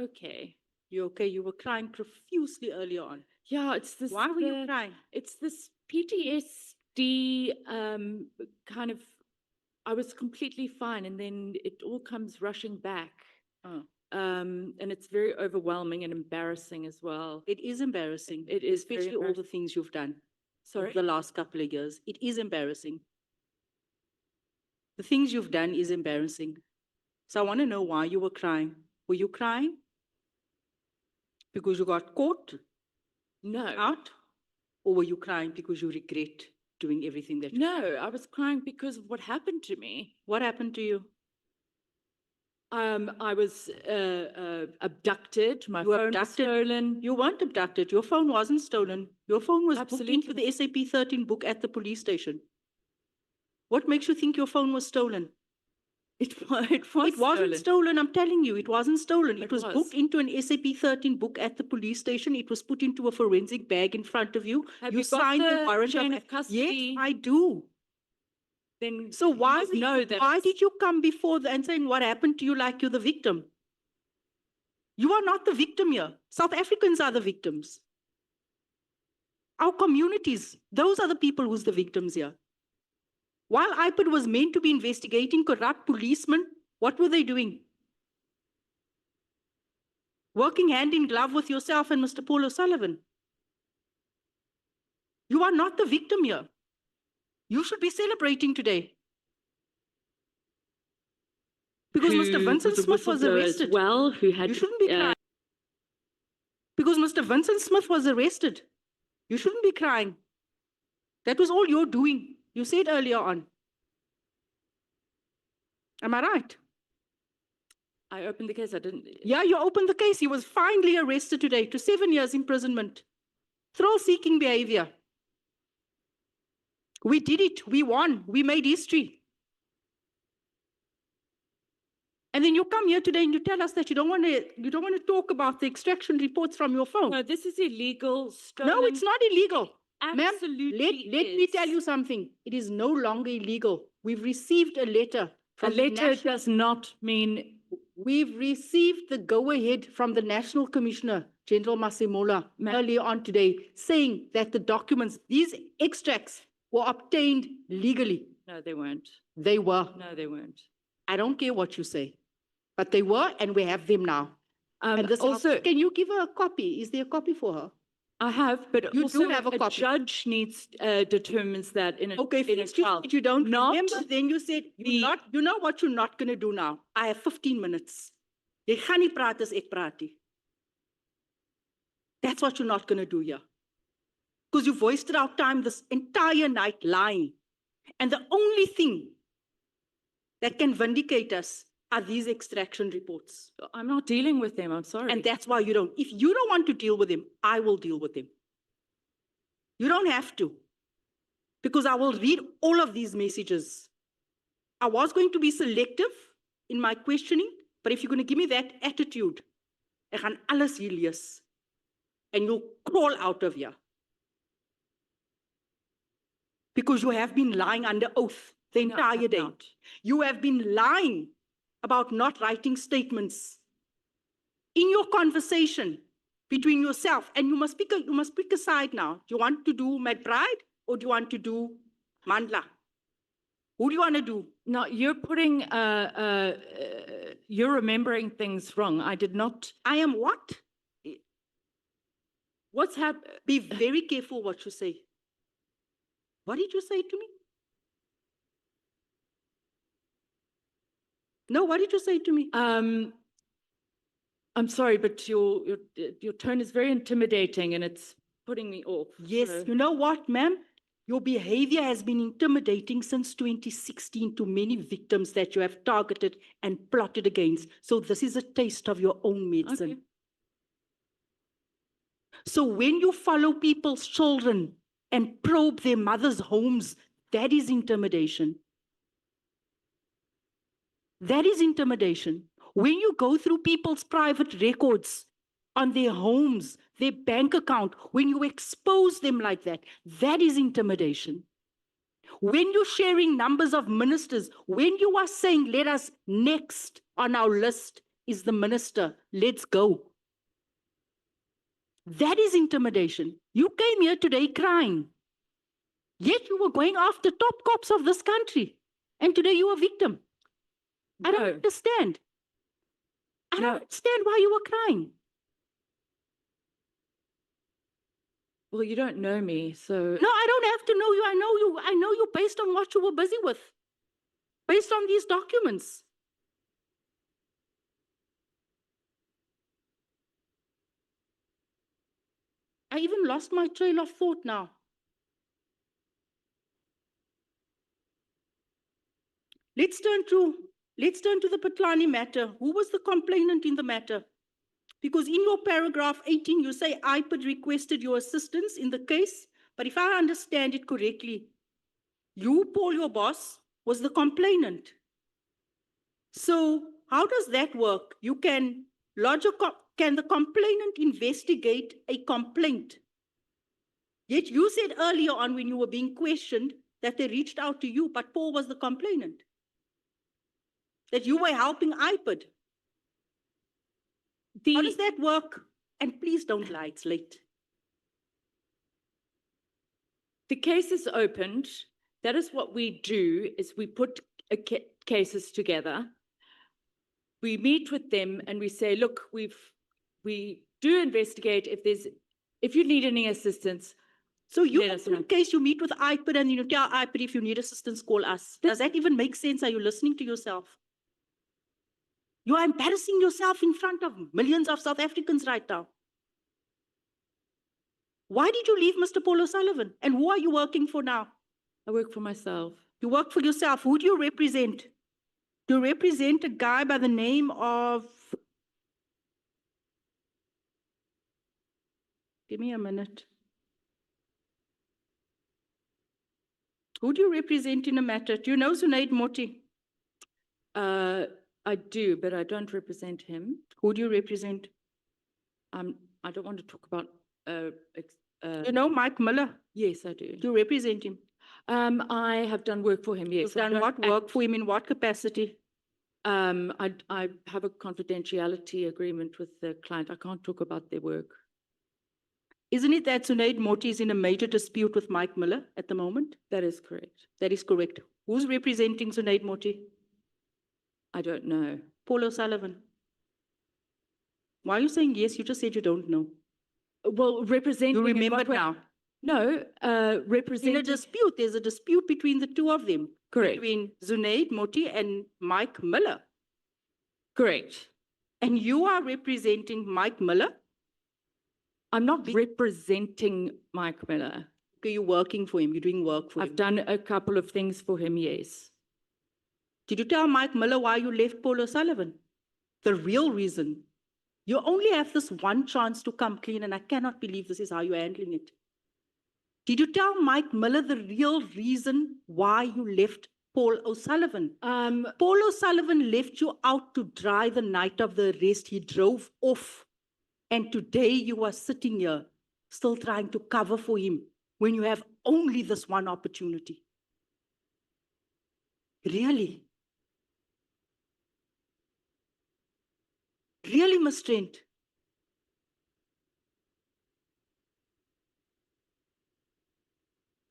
okay. You're okay. You were crying profusely earlier on. Yeah, it's this. Why were you crying? It's this PTSD kind of. I was completely fine, and then it all comes rushing back. Oh. And it's very overwhelming and embarrassing as well. It is embarrassing. It is very especially all the things you've done Sorry? over the last couple of years. It is embarrassing. The things you've done is embarrassing. So I want to know why you were crying. Were you crying because you got caught No. out? Or were you crying because you regret doing everything that you No, I was crying because of what happened to me. What happened to you? I was abducted. My You were phone abducted? was stolen. You weren't abducted. Your phone wasn't stolen. Your phone was booked Absolutely. into the SAP 13 book at the police station. What makes you think your phone was stolen? It It wasn't stolen, I'm telling you. It wasn't stolen. It was booked into an SAP 13 book at the police station. It was put into a forensic bag in front of you. Have you you got signed the warrant chain of Yes, custody? I do. Then So you why, must know that why it's- did you come before and saying what happened to you like you're the victim? You are not the victim here. South Africans are the victims. Our communities, those are the people who's the victims here. While IPID was meant to be investigating corrupt policemen, what were they doing? Working hand in glove with yourself and Mr. Paul O'Sullivan. You are not the victim here. You should be celebrating today. Because Mr. Vincent Smith was arrested. well, who had You shouldn't be crying. Because Mr. Vincent Smith was arrested. You shouldn't be crying. That was all you're doing. You said earlier on. Am I right? I opened the case. I didn't. Yeah, you opened the case. He was finally arrested today to 7 years imprisonment. Thrill-seeking behavior. We did it. We won. We made history. And then you come here today and you tell us that you don't want to talk about the extraction reports from your phone. No, this is illegal. Stolen. No, it's not illegal. Ma'am, Absolutely. let me tell you something. It is no longer illegal. We've received a letter A from the letter does not mean. We've received the go-ahead from the National Commissioner, General Masemola, earlier on today, saying that the documents, these extracts, were obtained legally. No, they weren't. They were. No, they weren't. I don't care what you say, but they were, and we have them now. And this also, can you give her a copy? Is there a copy for her? I have, but You also do have a copy. judge needs determines that in a Okay, in a trial. if you don't Not remember, then you said you know what you're not going to do now. I have 15 minutes. Jy gaan nie praat as ek praat nie. That's what you're not going to do here. Because you wasted our time this entire night lying. And the only thing that can vindicate us are these extraction reports. I'm not dealing with them. I'm sorry. And that's why you don't. If you don't want to deal with them, I will deal with them. You don't have to. Because I will read all of these messages. I was going to be selective in my questioning, but if you're going to give me that attitude, ek gaan alles hier lees, and you'll crawl out of here. Because you have been lying under oath the entire day. You have been lying about not writing statements in your conversation between yourself, and you must pick a side now. Do you want to do McBride or do you want to do Mandla? Who do you want to do? No, you're putting, you're remembering things wrong. I did not. I am what? What's happened? Be very careful what you say. What did you say to me? No, what did you say to me? I'm sorry, but your tone is very intimidating and it's putting me off. Yes, So- you know what, ma'am? Your behavior has been intimidating since 2016 to many victims that you have targeted and plotted against. So this is a taste of your own medicine. Okay. So when you follow people's children and probe their mothers' homes, that is intimidation. That is intimidation. When you go through people's private records on their homes, their bank account, when you expose them like that, that is intimidation. When you're sharing numbers of ministers, when you are saying, let us next on our list, is the minister. Let's go. That is intimidation. You came here today crying. Yet you were going after top cops of this country. And today you are a victim. I don't No. understand. I No. don't understand why you were crying. Well, you don't know me, so No, I don't have to know you. I know you based on what you were busy with. Based on these documents. I even lost my trail of thought now. Let's turn to the Patlani matter. Who was the complainant in the matter? Because in your paragraph 18, you say IPID requested your assistance in the case. But if I understand it correctly, you, Paul, your boss, was the complainant. So how does that work? You can lodge can the complainant investigate a complaint? Yet you said earlier on when you were being questioned that they reached out to you, but Paul was the complainant. That you were helping IPID. How does that work? And please don't lie, it's late. the case is opened. That is what we do, is we put cases together. We meet with them and we say, look, we do investigate if you need any assistance. So you, let us in know. case you meet with IPID and you tell IPID if you need assistance, call us. Does that even make sense? Are you listening to yourself? You are embarrassing yourself in front of millions of South Africans right now. Why did you leave Mr. Paul O'Sullivan? And who are you working for now? I work for myself. You work for yourself. Who do you represent? Do you represent a guy by the name of... Give me a minute. Who do you represent in a matter? Do you know Zunaid Moti? I do, but I don't represent him. Who do you represent? I don't want to talk about. You know Mike Miller? Yes, I do. Do you represent him? I have done work for him. Yes. You've done what work for him in what capacity? I have a confidentiality agreement with the client. I can't talk about their work. Isn't it that Zunaid Moti is in a major dispute with Mike Miller at the moment? That is correct. That is correct. Who's representing Zunaid Moti? I don't know. Paul O'Sullivan. Why are you saying yes? You just said you don't know. Well, representing. You remember now? No, representing. In a dispute, there's a dispute between the two of them. Correct. Between Zunaid Moti and Mike Miller. Correct. And you are representing Mike Miller? I'm not representing Mike Miller. Okay, you're working for him. You're doing work for him. I've done a couple of things for him, yes. Did you tell Mike Miller why you left Paul O'Sullivan? The real reason. You only have this one chance to come clean, and I cannot believe this is how you're handling it. Did you tell Mike Miller the real reason why you left Paul O'Sullivan? Paul O'Sullivan left you out to dry the night of the arrest. He drove off. And today you are sitting here still trying to cover for him when you have only this one opportunity. Really? Really, Ms. Trent?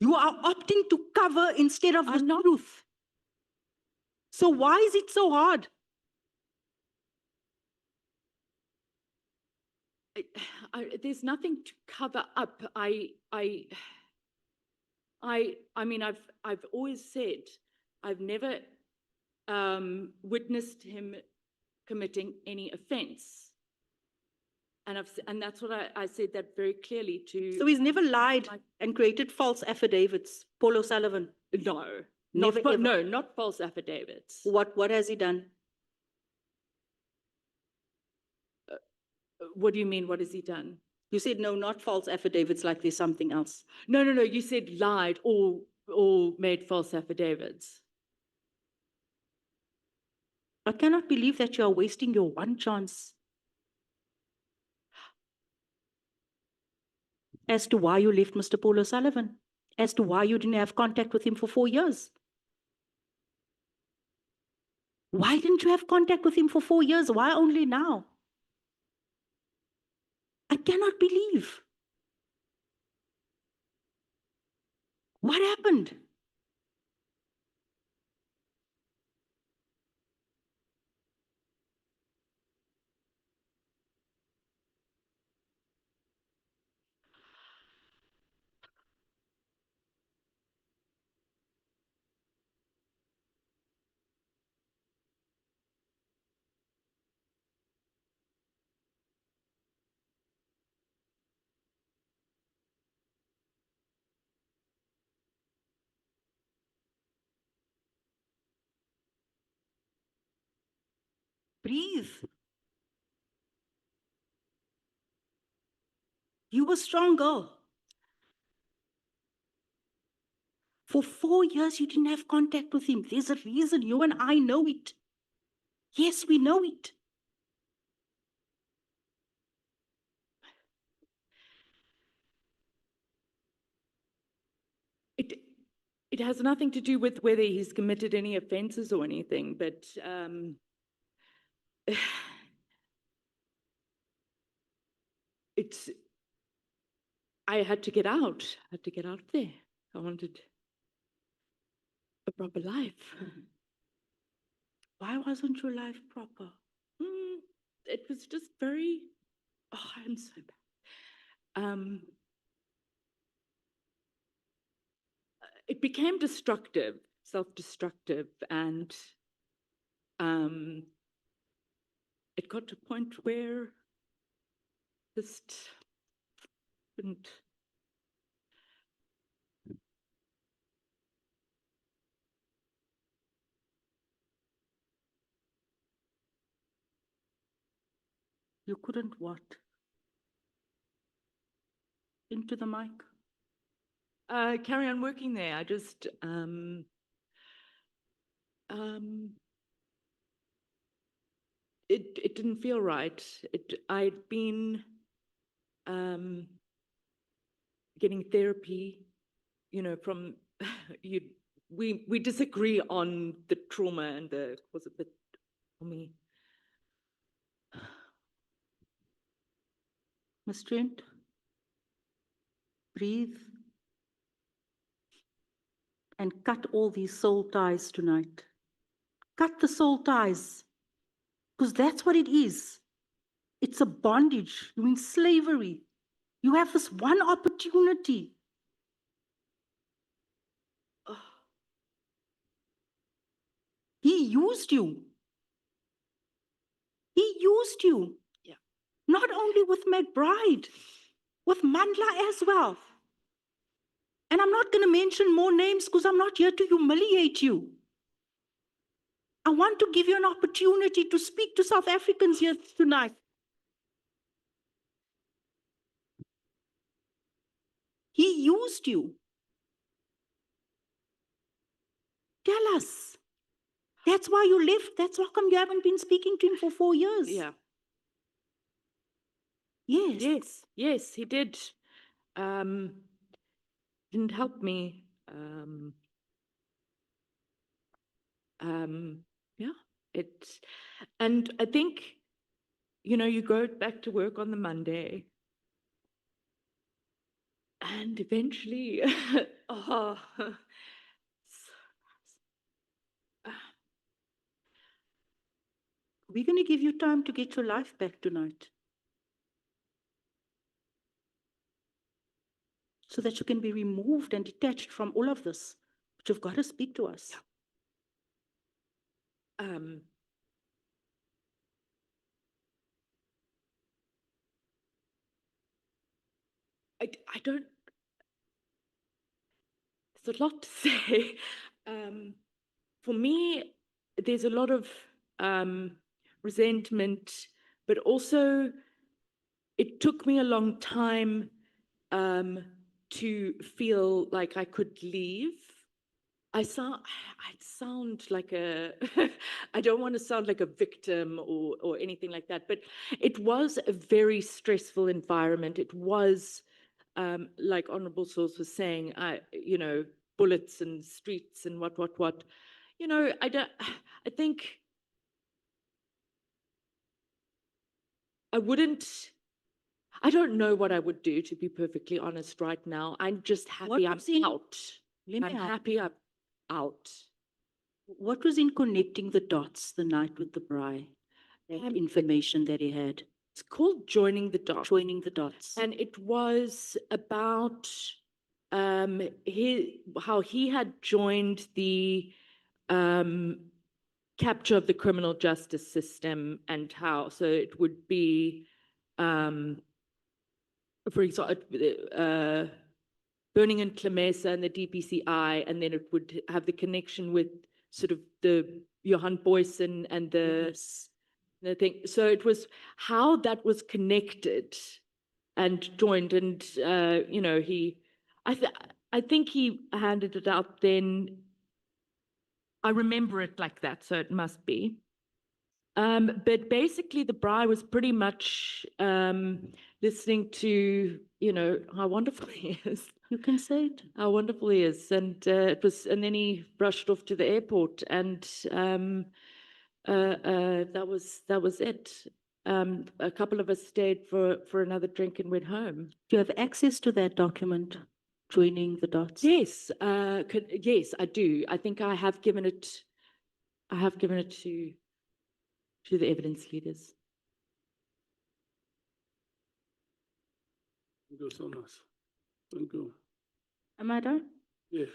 You are opting to cover instead of the truth. So why is it so hard? There's nothing to cover up. I mean, I've always said I've never witnessed him committing any offense, and that's what I said that very clearly to. So he's never lied and created false affidavits, Paul O'Sullivan? No, Never ever. No, not false affidavits. What has he done? What do you mean? What has he done? You said no, not false affidavits, like there's something else. No. You said lied or made false affidavits. I cannot believe that you are wasting your one chance. As to why you left Mr. Paul O'Sullivan, as to why you didn't have contact with him for 4 years. Why didn't you have contact with him for 4 years? Why only now? I cannot believe. What happened? Breathe. You were a strong girl. For 4 years, you didn't have contact with him. There's a reason. You and I know it. Yes, we know it. It has nothing to do with whether he's committed any offenses or anything, but it's, I had to get out. I had to get out of there. I wanted a proper life. Why wasn't your life proper? It was just very, oh, I'm so bad. It became destructive, self-destructive, and it got to a point where just couldn't. You couldn't what? Into the mic? Carry on working there. I just it didn't feel right. I'd been getting therapy, you know, from we disagree on the trauma and the cause of it for me. Ms. Trent, breathe and cut all these soul ties tonight. Cut the soul ties, because that's what it is. It's a bondage. You're in slavery. You have this one opportunity. He used you. He used you. Yeah. Not only with McBride, with Mandla as well. And I'm not going to mention more names because I'm not here to humiliate you. I want to give you an opportunity to speak to South Africans here tonight. He used you. Tell us. That's why you left. That's how come you haven't been speaking to him for 4 years. Yeah. Yes. Yes, he did. Didn't help me. Yeah, and I think, you know, you go back to work on the Monday, and eventually, oh, We're going to give you time to get your life back tonight, so that you can be removed and detached from all of this. But you've got to speak to us. I don't, there's a lot to say. For me, there's a lot of resentment, but also it took me a long time to feel like I could leave. I sound like a, I don't want to sound like a victim or anything like that, but it was a very stressful environment. It was, like Honorable Source was saying, you know, bullets and streets and what. You know, I think I don't know what I would do, to be perfectly honest, right now. I'm just happy I'm was in- out. Let me I'm ask, happy I'm out. what was in connecting the dots the night with the bride? That information that he had, It's called joining the dots. joining the dots. And it was about how he had joined the capture of the criminal justice system, and how so it would be for example burning in Clemesa and the DPCI, and then it would have the connection with sort of the Johan Boysen and the thing. So it was how that was connected and joined, and you know, I think he handed it out then. I remember it like that, so it must be. But basically, the braai was pretty much listening to, you know, how wonderful he is. You can say it. How wonderful he is, and it was, and then he rushed off to the airport, and that was it. A couple of us stayed for another drink and went home. Do you have access to that document, joining the dots? Yes, yes, I do. I think I have given it. I have given it to the evidence leaders. Go so nice. Thank you. Am I done? Yes.